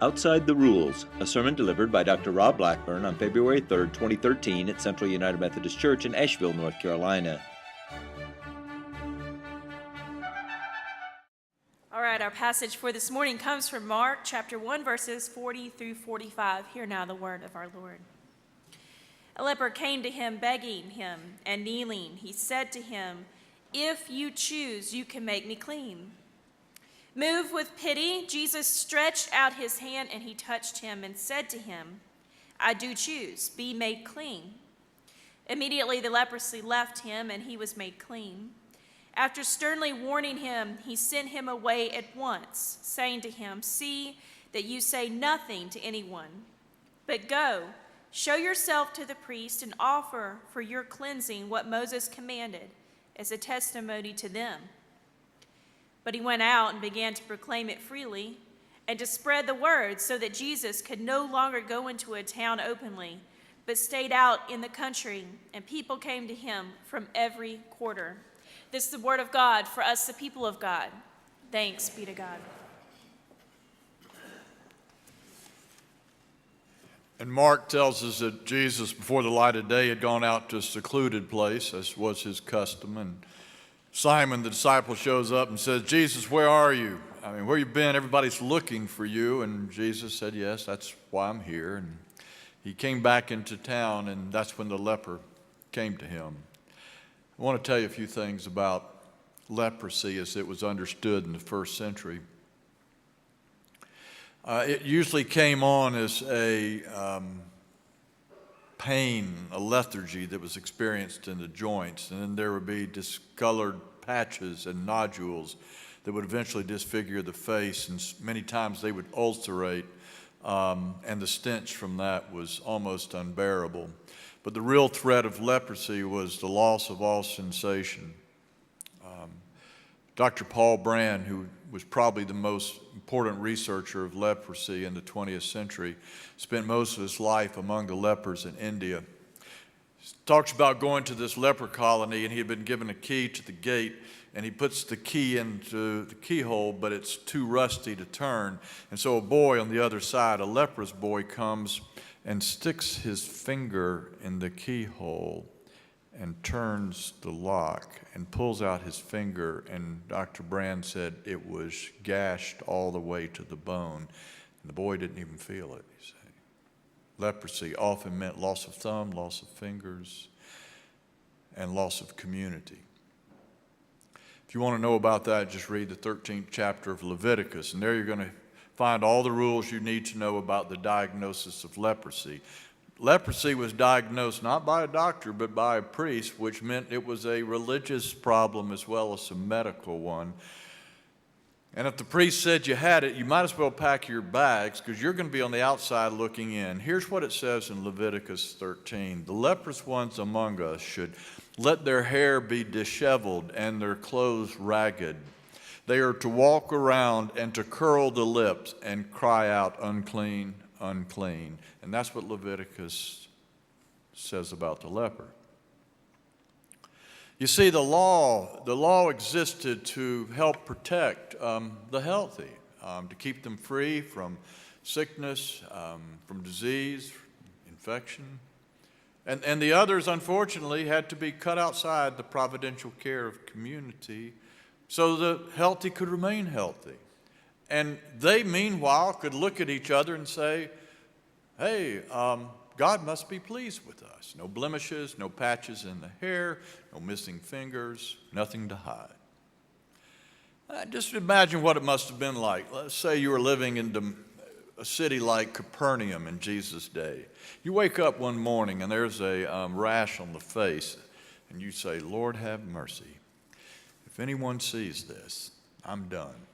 Outside the Rules, a sermon delivered by Dr. Rob Blackburn on February 3, 2013 at Central United Methodist Church in Asheville, North Carolina. All right, our passage for this morning comes from Mark chapter 1, verses 40 through 45. Hear now the word of our Lord. A leper came to him, begging him, and kneeling, he said to him, "If you choose, you can make me clean." Moved with pity, Jesus stretched out his hand, and he touched him and said to him, "I do choose, be made clean." Immediately the leprosy left him, and he was made clean. After sternly warning him, he sent him away at once, saying to him, "See that you say nothing to anyone, but go, show yourself to the priest, and offer for your cleansing what Moses commanded as a testimony to them." But he went out and began to proclaim it freely and to spread the word, so that Jesus could no longer go into a town openly, but stayed out in the country, and people came to him from every quarter. This is the word of God for us, the people of God. Thanks be to God. And Mark tells us that Jesus, before the light of day, had gone out to a secluded place, as was his custom. And Simon, the disciple, shows up and says, "Jesus, where are you? Where you been? Everybody's looking for you." And Jesus said, "Yes, that's why I'm here." And he came back into town, and that's when the leper came to him. I want to tell you a few things about leprosy as it was understood in the first century. It usually came on as a pain, a lethargy that was experienced in the joints, and then there would be discolored patches and nodules that would eventually disfigure the face, and many times they would ulcerate, and the stench from that was almost unbearable. But the real threat of leprosy was the loss of all sensation. Dr. Paul Brand, who was probably the most important researcher of leprosy in the 20th century, spent most of his life among the lepers in India. He talks about going to this leper colony, and he had been given a key to the gate, and he puts the key into the keyhole, but it's too rusty to turn. And so a boy on the other side, a leprous boy, comes and sticks his finger in the keyhole and turns the lock and pulls out his finger, and Dr. Brand said it was gashed all the way to the bone, and the boy didn't even feel it, he said. Leprosy often meant loss of thumb, loss of fingers, and loss of community. If you want to know about that, just read the 13th chapter of Leviticus, and there you're going to find all the rules you need to know about the diagnosis of leprosy. Leprosy was diagnosed not by a doctor, but by a priest, which meant it was a religious problem as well as a medical one. And if the priest said you had it, you might as well pack your bags, because you're going to be on the outside looking in. Here's what it says in Leviticus 13. "The leprous ones among us should let their hair be disheveled and their clothes ragged. They are to walk around and to curl the lips and cry out, 'Unclean, unclean.'" And that's what Leviticus says about the leper. You see, the law existed to help protect the healthy, to keep them free from sickness, from disease, infection. And the others, unfortunately, had to be cut outside the providential care of community so the healthy could remain healthy. And they, meanwhile, could look at each other and say, "Hey, God must be pleased with us. No blemishes, no patches in the hair, no missing fingers, nothing to hide." Just imagine what it must have been like. Let's say you were living in a city like Capernaum in Jesus' day. You wake up one morning and there's a rash on the face, and you say, "Lord, have mercy. If anyone sees this, I'm done."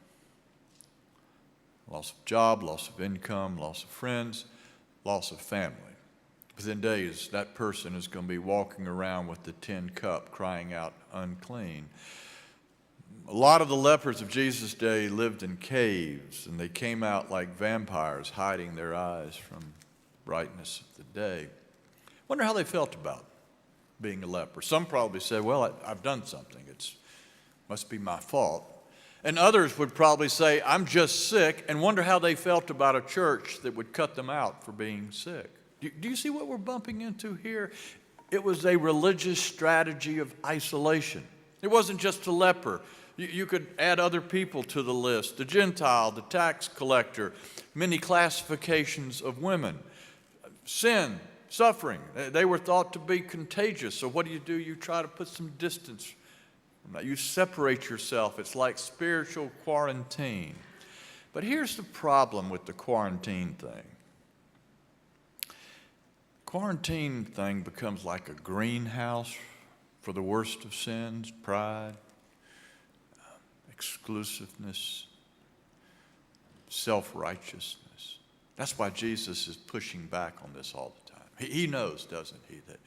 Loss of job, loss of income, loss of friends, loss of family. Within days, that person is going to be walking around with the tin cup crying out, "Unclean." A lot of the lepers of Jesus' day lived in caves, and they came out like vampires, hiding their eyes from brightness of the day. Wonder how they felt about being a leper. Some probably said, "Well, I've done something. It must be my fault." And others would probably say, I'm just sick, and wonder how they felt about a church that would cut them out for being sick. Do you see what we're bumping into here? It was a religious strategy of isolation. It wasn't just a leper. You could add other people to the list: the Gentile, the tax collector, many classifications of women. Sin, suffering, they were thought to be contagious. So what do? You try to put some distance from that. You separate yourself. It's like spiritual quarantine. But here's the problem with the quarantine thing. Quarantine thing becomes like a greenhouse for the worst of sins: pride, exclusiveness, self-righteousness. That's why Jesus is pushing back on this all the time. He knows, doesn't he, that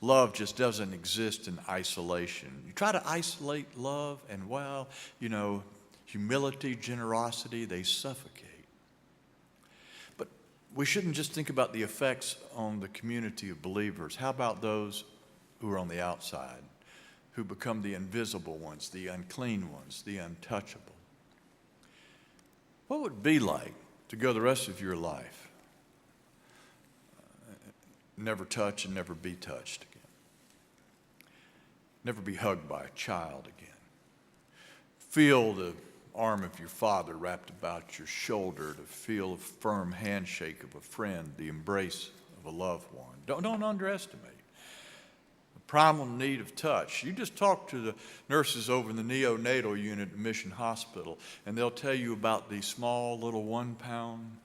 love just doesn't exist in isolation. You try to isolate love, and humility, generosity, they suffocate. But we shouldn't just think about the effects on the community of believers. How about those who are on the outside, who become the invisible ones, the unclean ones, the untouchable? What would it be like to go the rest of your life, never touch and never be touched again, never be hugged by a child again, feel the arm of your father wrapped about your shoulder, to feel a firm handshake of a friend, the embrace of a loved one? Don't underestimate the primal need of touch. You just talk to the nurses over in the neonatal unit at Mission Hospital, and they'll tell you about these small little 1-pound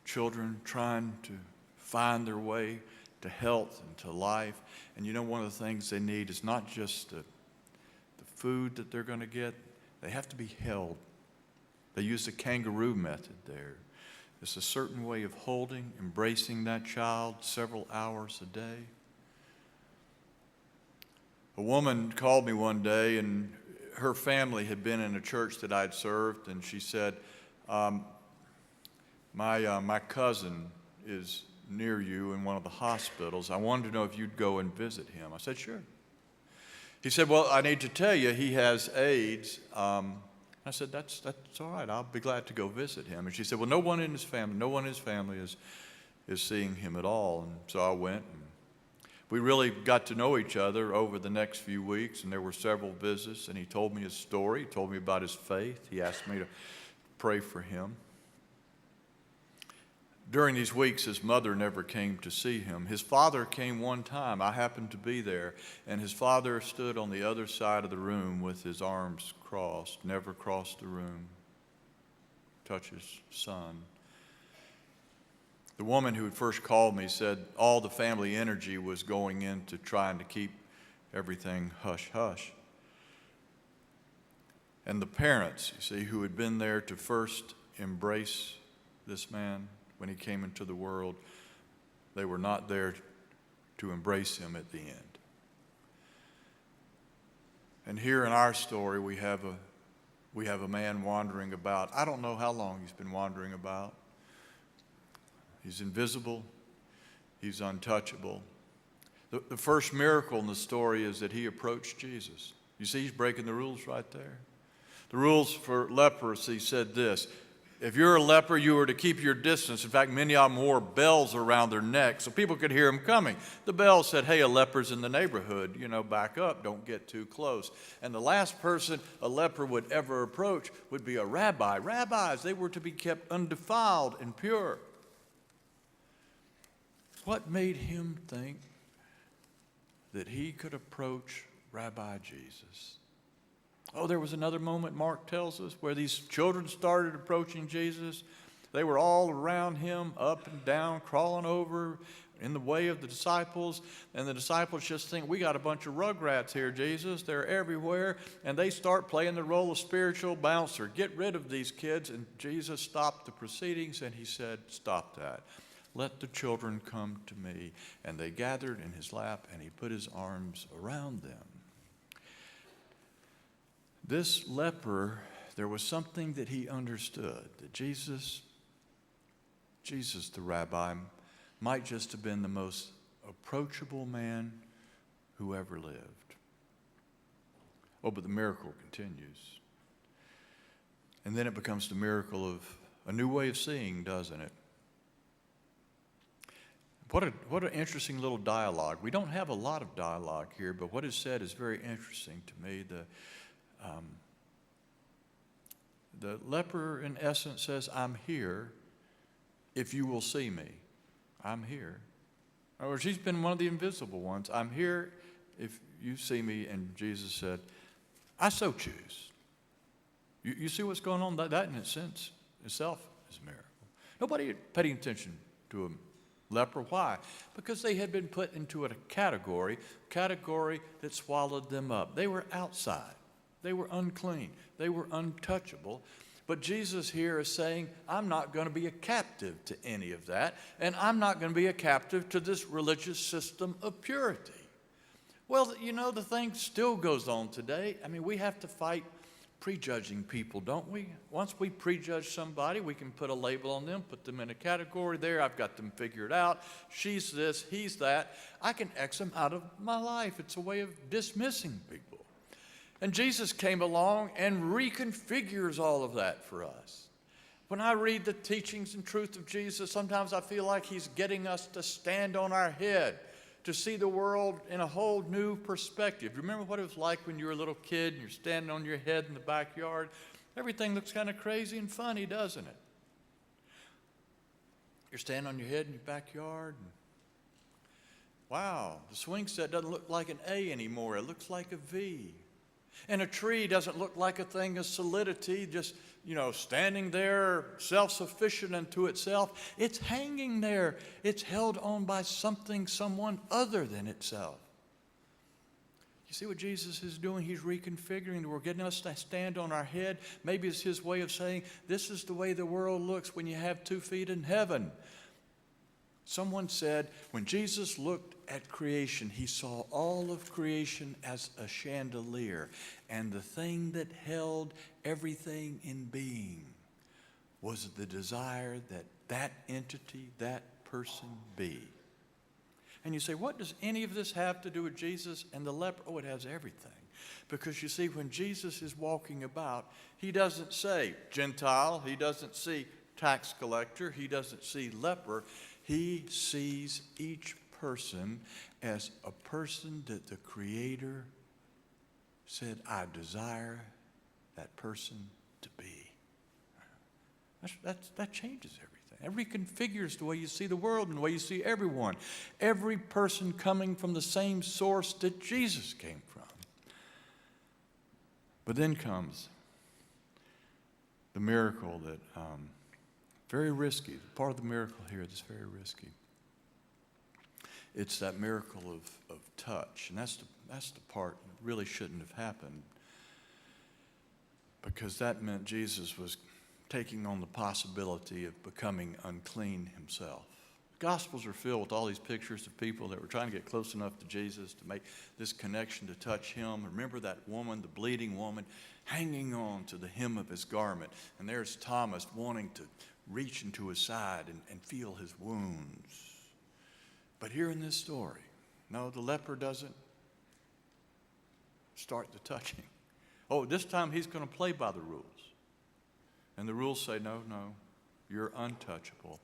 children trying to find their way to health and to life. And one of the things they need is not just the food that they're going to get. They have to be held. They use the kangaroo method there. It's a certain way of holding, embracing that child several hours a day. A woman called me one day, and her family had been in a church that I'd served, and she said, my cousin is near you in one of the hospitals. I wanted to know if you'd go and visit him. I said, sure. He said, well, I need to tell you, he has AIDS. I said, that's all right. I'll be glad to go visit him. And she said, well, no one in his family is seeing him at all. And so I went, and we really got to know each other over the next few weeks, and there were several visits, and he told me his story. He told me about his faith. He asked me to pray for him. During these weeks, his mother never came to see him. His father came one time. I happened to be there, and his father stood on the other side of the room with his arms crossed, never crossed the room, touch his son. The woman who had first called me said all the family energy was going into trying to keep everything hush-hush. And the parents, who had been there to first embrace this man when he came into the world, they were not there to embrace him at the end. And here in our story, we have a man wandering about. I don't know how long he's been wandering about. He's invisible. He's untouchable. The first miracle in the story is that he approached Jesus. You see, he's breaking the rules right there. The rules for leprosy said this: if you're a leper, you were to keep your distance. In fact, many of them wore bells around their necks so people could hear him coming. The bell said, hey, a leper's in the neighborhood. Back up. Don't get too close. And the last person a leper would ever approach would be a rabbi. Rabbis, they were to be kept undefiled and pure. What made him think that he could approach Rabbi Jesus? Oh, there was another moment, Mark tells us, where these children started approaching Jesus. They were all around him, up and down, crawling over in the way of the disciples. And the disciples just think, we got a bunch of rugrats here, Jesus. They're everywhere. And they start playing the role of spiritual bouncer. Get rid of these kids. And Jesus stopped the proceedings, and he said, stop that. Let the children come to me. And they gathered in his lap, and he put his arms around them. This leper, there was something that he understood, that Jesus the rabbi, might just have been the most approachable man who ever lived. Oh, but the miracle continues. And then it becomes the miracle of a new way of seeing, doesn't it? What an interesting little dialogue. We don't have a lot of dialogue here, but what is said is very interesting to me. The leper, in essence, says, I'm here if you will see me. I'm here. In other words, he's been one of the invisible ones. I'm here if you see me. And Jesus said, I so choose. You see what's going on? That in a sense itself is a miracle. Nobody paid attention to him. Leper, why? Because they had been put into a category that swallowed them up. They were outside. They were unclean. They were untouchable. But Jesus here is saying, I'm not going to be a captive to any of that, and I'm not going to be a captive to this religious system of purity. Well, you know, the thing still goes on today. I mean, we have to fight prejudging people, don't we? Once we prejudge somebody, we can put a label on them, put them in a category there. I've got them figured out. She's this, he's that. I can X them out of my life. It's a way of dismissing people. And Jesus came along and reconfigures all of that for us. When I read the teachings and truth of Jesus, sometimes I feel like he's getting us to stand on our head, to see the world in a whole new perspective. Remember what it was like when you were a little kid and you're standing on your head in the backyard? Everything looks kind of crazy and funny, doesn't it? You're standing on your head in your backyard. And wow, the swing set doesn't look like an A anymore. It looks like a V. And a tree doesn't look like a thing of solidity, just, standing there, self-sufficient unto itself. It's hanging there. It's held on by someone other than itself. You see what Jesus is doing? He's reconfiguring. We're getting us to stand on our head. Maybe it's his way of saying, this is the way the world looks when you have 2 feet in heaven. Someone said, when Jesus looked at creation, he saw all of creation as a chandelier, and the thing that held everything in being was the desire that that entity, that person be. And you say, what does any of this have to do with Jesus and the leper? Oh, it has everything. Because you see, when Jesus is walking about, he doesn't say Gentile, he doesn't see tax collector, he doesn't see leper. He sees each person as a person that the Creator said, I desire that person to be. That changes everything. It reconfigures the way you see the world and the way you see everyone. Every person coming from the same source that Jesus came from. But then comes the miracle that very risky. Part of the miracle here that's very risky. It's that miracle of touch. And that's the part that really shouldn't have happened. Because that meant Jesus was taking on the possibility of becoming unclean himself. The Gospels are filled with all these pictures of people that were trying to get close enough to Jesus to make this connection to touch him. Remember that woman, the bleeding woman, hanging on to the hem of his garment. And there's Thomas wanting to reach into his side and feel his wounds. But here in this story, no, the leper doesn't start the touching. Oh, this time he's going to play by the rules. And the rules say, no, you're untouchable.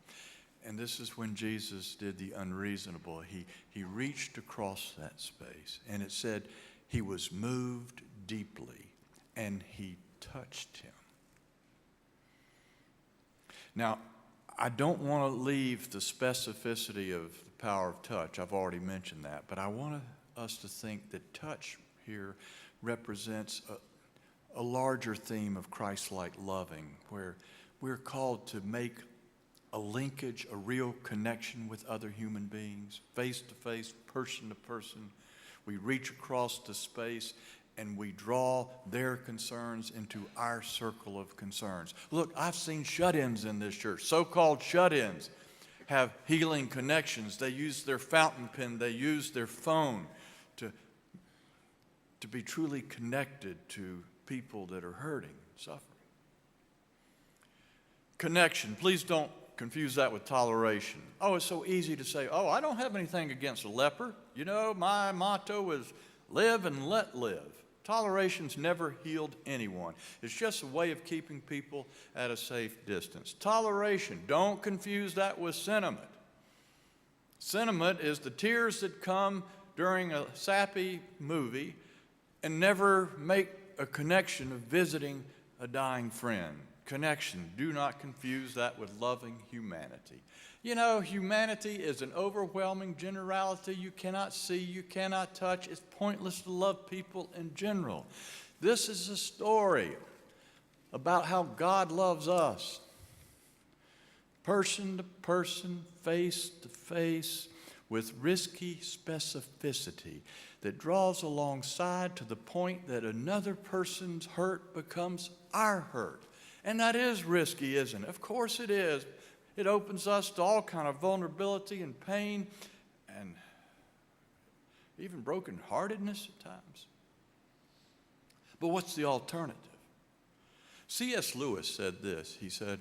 And this is when Jesus did the unreasonable. He reached across that space, and it said he was moved deeply, and he touched him. Now, I don't want to leave the specificity of the power of touch. I've already mentioned that. But I want us to think that touch here represents a larger theme of Christ-like loving, where we're called to make a linkage, a real connection with other human beings, face to face, person to person. We reach across the space and we draw their concerns into our circle of concerns. Look, I've seen shut-ins in this church. So-called shut-ins have healing connections. They use their fountain pen. They use their phone to be truly connected to people that are hurting, suffering. Connection. Please don't confuse that with toleration. Oh, it's so easy to say, oh, I don't have anything against a leper. You know, my motto is live and let live. Toleration's never healed anyone. It's just a way of keeping people at a safe distance. Toleration, don't confuse that with sentiment. Sentiment is the tears that come during a sappy movie and never make a connection of visiting a dying friend. Connection, do not confuse that with loving humanity. You know, humanity is an overwhelming generality you cannot see, you cannot touch. It's pointless to love people in general. This is a story about how God loves us. Person to person, face to face, with risky specificity that draws alongside to the point that another person's hurt becomes our hurt. And that is risky, isn't it? Of course it is. It opens us to all kind of vulnerability and pain and even brokenheartedness at times. But what's the alternative? C.S. Lewis said this. He said,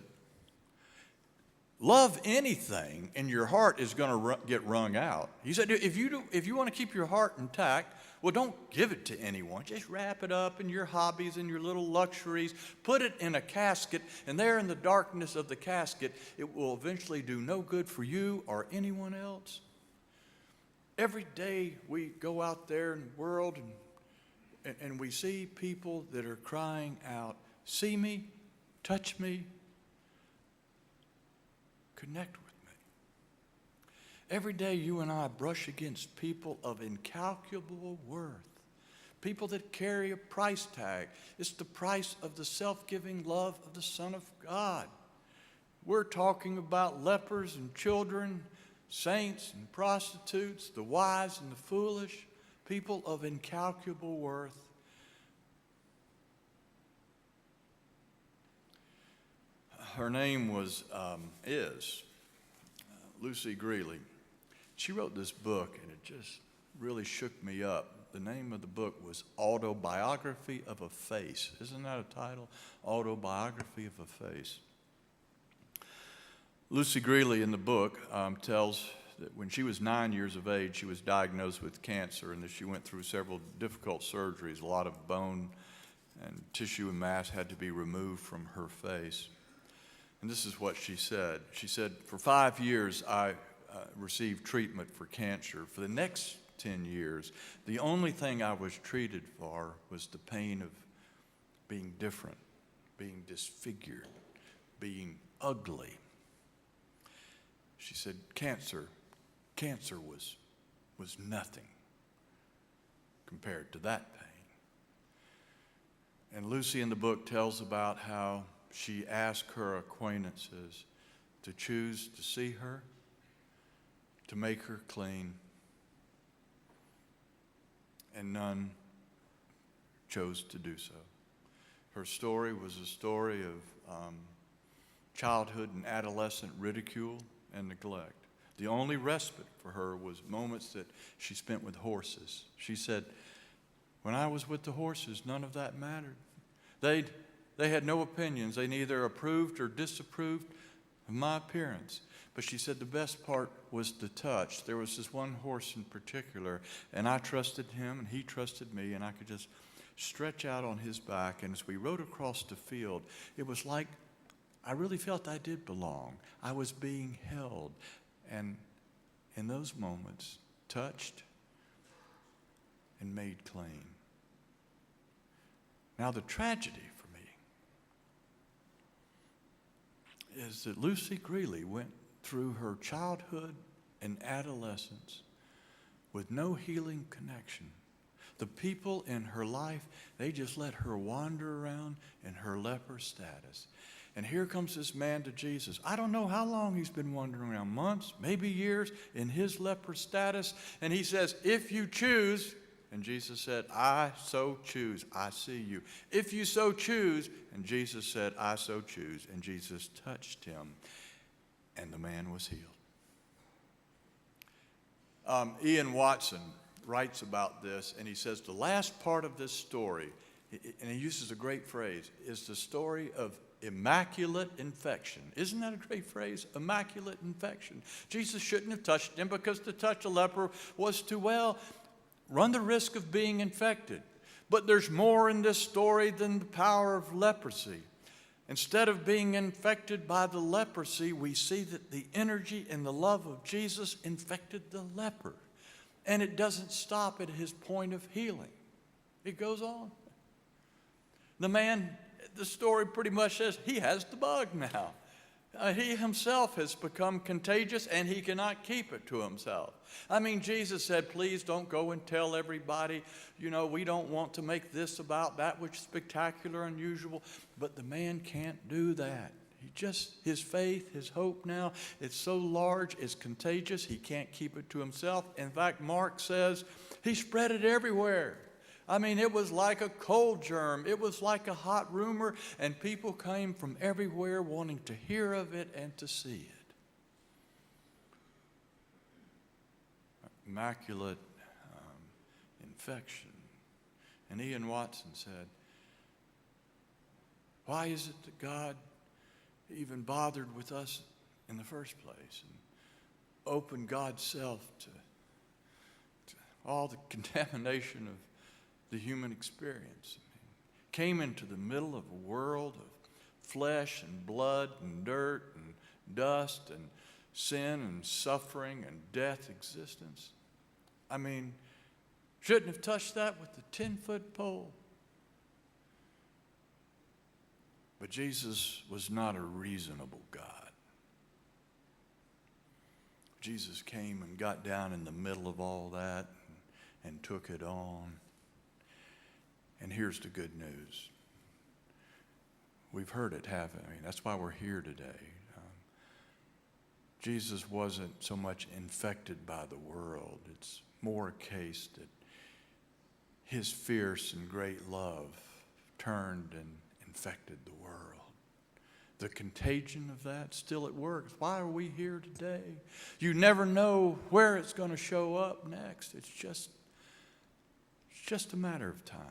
love anything and your heart is going to get wrung out. He said, if you want to keep your heart intact, well, don't give it to anyone. Just wrap it up in your hobbies and your little luxuries. Put it in a casket, and there in the darkness of the casket, it will eventually do no good for you or anyone else. Every day we go out there in the world and we see people that are crying out, see me, touch me, connect with me. Every day you and I brush against people of incalculable worth, people that carry a price tag. It's the price of the self-giving love of the Son of God. We're talking about lepers and children, saints and prostitutes, the wise and the foolish, people of incalculable worth. Her name is Lucy Greeley. She wrote this book, and it just really shook me up. The name of the book was Autobiography of a Face. Isn't that a title? Autobiography of a Face. Lucy Greeley in the book tells that when she was 9 years of age, she was diagnosed with cancer, and that she went through several difficult surgeries. A lot of bone and tissue and mass had to be removed from her face. And this is what she said. She said, for 5 years, I received treatment for cancer. For the next 10 years, the only thing I was treated for was the pain of being different, being disfigured, being ugly. She said, cancer was nothing compared to that pain. And Lucy in the book tells about how she asked her acquaintances to choose to see her, to make her clean, and none chose to do so. Her story was a story of childhood and adolescent ridicule and neglect. The only respite for her was moments that she spent with horses. She said, when I was with the horses, none of that mattered. They had no opinions. They neither approved or disapproved of my appearance. But she said the best part was the touch. There was this one horse in particular, and I trusted him, and he trusted me, and I could just stretch out on his back. And as we rode across the field, it was like I really felt I did belong. I was being held, and in those moments, touched and made clean. Now, the tragedy for me is that Lucy Greeley went through her childhood and adolescence with no healing connection. The people in her life, they just let her wander around in her leper status. And here comes this man to Jesus. I don't know how long he's been wandering around, months, maybe years, in his leper status. And he says, if you choose, and Jesus said, I so choose, I see you. If you so choose, and Jesus said, I so choose. And Jesus touched him, and the man was healed. Ian Watson writes about this, and he says the last part of this story, and he uses a great phrase, is the story of immaculate infection. Isn't that a great phrase? Immaculate infection. Jesus shouldn't have touched him because to touch a leper was to, well, run the risk of being infected. But there's more in this story than the power of leprosy. Instead of being infected by the leprosy, we see that the energy and the love of Jesus infected the leper. And it doesn't stop at his point of healing. It goes on. The man, the story pretty much says he has the bug now. He himself has become contagious and he cannot keep it to himself. I mean, Jesus said, please don't go and tell everybody, we don't want to make this about that which is spectacular, unusual. But the man can't do that. His faith, his hope now, it's so large, it's contagious, he can't keep it to himself. In fact, Mark says he spread it everywhere. I mean, it was like a cold germ. It was like a hot rumor, and people came from everywhere wanting to hear of it and to see it. Immaculate infection. And Ian Watson said, why is it that God even bothered with us in the first place and opened God's self to all the contamination of the human experience? Came into the middle of a world of flesh and blood and dirt and dust and sin and suffering and death existence. I mean, shouldn't have touched that with a 10-foot pole. But Jesus was not a reasonable God. Jesus came and got down in the middle of all that and took it on. And here's the good news. We've heard it happen. I mean, that's why we're here today. Jesus wasn't so much infected by the world. It's more a case that his fierce and great love turned and infected the world. The contagion of that still at work. Why are we here today? You never know where it's going to show up next. It's just a matter of time.